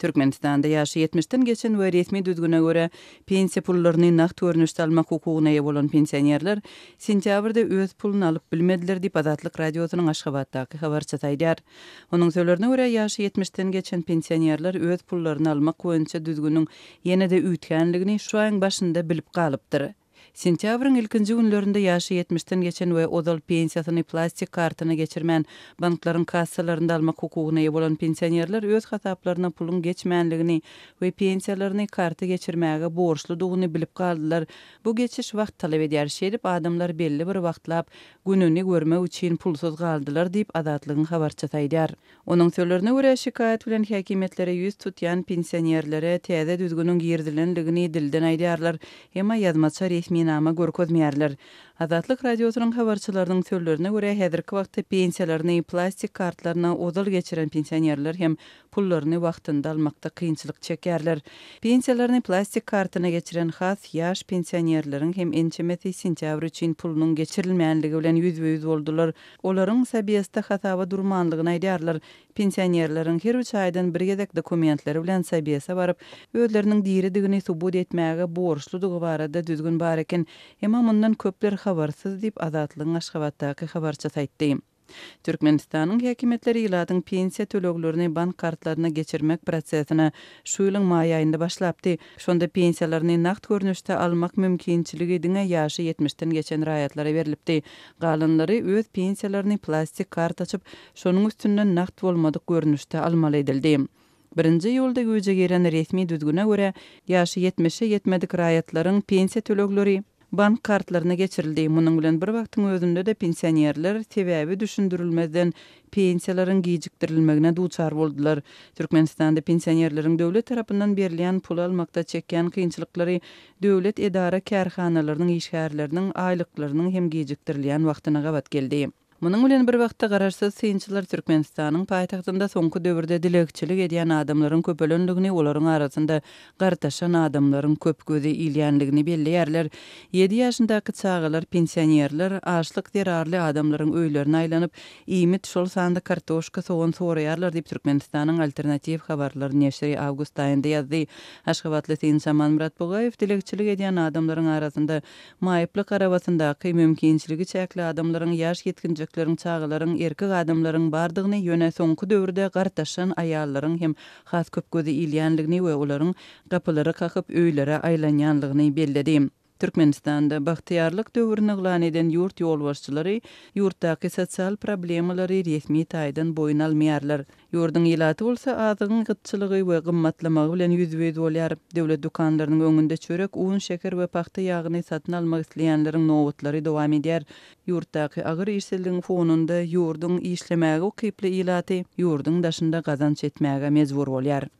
Türkmenistanda ýaşy 70-den geçen we resmi düzgüne göre pensiya pullaryny nagt görnüşde almak hukugyna eýe bolan pensionerler sentýabrda öz pulunu alyp bilmediler diýip Azatlyk radiosynyň Aşgabatdaky habarçy taýdýar. Onuň söýlerine görä ýaşy 70-den geçen pensionerler öz pullaryny almak boýunça düzgüniň ýene-de ütgänligini şu aýyň başynda bilip galypdyr. Sentýabryň ilkinji günlerinde ýaşy 70-den geçen we odal pensiýasyny plastik kartyna geçirmän banklaryň kassalarynda almak hukugyna eýe bolan pensionerler öz hasaplaryna pulun geçmänligini we pensiýalaryny karty geçirmäge borçludygyny bilip galdylar. Bu geçiş wagt talap edýär şeýdip adamlar belli bir wagtlap gününi görmek üçin pulsuz galdylar diýip Azatlygyň habarçy taýdýar. Onuň söýlerine görä şikayet bilen häkimetlere ýüz tutýan pensionerlere täze düzgünüň girdilenligini dilden aýdýarlar, hema ýazmaça resmi nama görkezmeýärler. Azatlyk radiosynyň habarçylarynyň söýlerine görä häzirki wagtda pensiýalaryny plastik kartlaryna odal geçiren pensionerler hem pullaryny wagtynda almakda kynçylyk çekýärler. Pensiýalaryny plastik kartyna geçiren has ýaş pensionerleriň hem ençemeti sentýabr üçin pulunyň geçirilmänligi bilen ýüzbe-ýüz boldular. Olaryň sabiýasda hasaba durmanlygyny aýdýarlar. Pensionerleriň her 3 aýdan bir gezek dokumentleri bilen sabiýasa baryp, özleriniň diridigini subut etmäge borçludygy barada düzgün bar eken, hema mundan köpler habarsyz diýip Azatlygyň Aşgabatdaky habarçy taýtdy. Türkmenistanyň häkimetleri ýyladyň pensiýa töleglerini bank kartlaryna geçirmek prosesini şu ýylyň maý aýynda başlapdy. Şonda pensiýalaryny nagt görnüşde almak mümkinçiligi diňe ýaşy 70-den geçen raýatlara berilipdi. Galanlary öz pensiýalaryny plastik kart açyp, şonuň üstünden nagt bolmadyk görnüşde almaly edildi. Birinji ýolda göje gelen resmi düzgüne görä ýaşy 70-e ýetmedik raýatlaryň pensiýa tölegleri bank kartlaryna geçirildi. Munyň bilen bir wagtyň özünde de pensionerler sebäbi düşündirilmeden pensiýalaryň gijikdirilmegine duçar boldular. Türkmenistanda pensionerleriň döwlet tarapyndan berilýän pul almakda çekýän kynçylyklary döwlet edara kärhanalarynyň işgärleriniň aýlyklarynyň hem gijikdirilýän wagtyna gabat geldi. Munyň bilen bir wagtda gararsyz synçylar Türkmenistanyň paýtagtynda soňky döwürde dilekçilik edýän adamlaryň köpelenligini, olaryň arasynda gartaşan adamlaryň köp gözi ilýänligini belliýärler. 7 ýaşyndaky çagalar pensionerler açlyk derarly adamlaryň öýlerine aýlanyp, "Iýmit şol sanda kartoşka soğan soraýarlar" diýip Türkmenistan'yň alternativ habarlary neşri awgust aýynda ýazdy. Aşgabatly Saman Murat Bogaýew dilekçilik edýän adamlaryň arasynda maýyplyk arabasyndaky mümkinçiligi çäkli adamlaryň ýaş ýetginjek çağalaryň erkek adamlaryň bardygyny ýöne soňky döwürde gartaşan aýallaryň hem has köp gözi ilýänligini we olaryň gapylary kakyp öýlere aýlanýanlygyny belledi. Türkmenistanda bagtyarlyk döwrüne ýylan eden ýurt ýolbaşçylary ýurtdaky sosial problemalary resmi taýdan boyun almaýarlar. Ýurdun ýylaty bolsa azygyň gytçylygy we gymmatlamagy bilen ýüzbe-ýüz bolýar. Döwlet dukanlarynyň öňünde çörek, un, şeker we paxta ýagyny satyn almak isleýänleriň nowatlary dowam edýär. Ýurtdaky agyr işsizligiň fonunda ýurdun işlemäge okyply ýylaty ýurdun daşynda gazanç etmäge mezbur bolýar.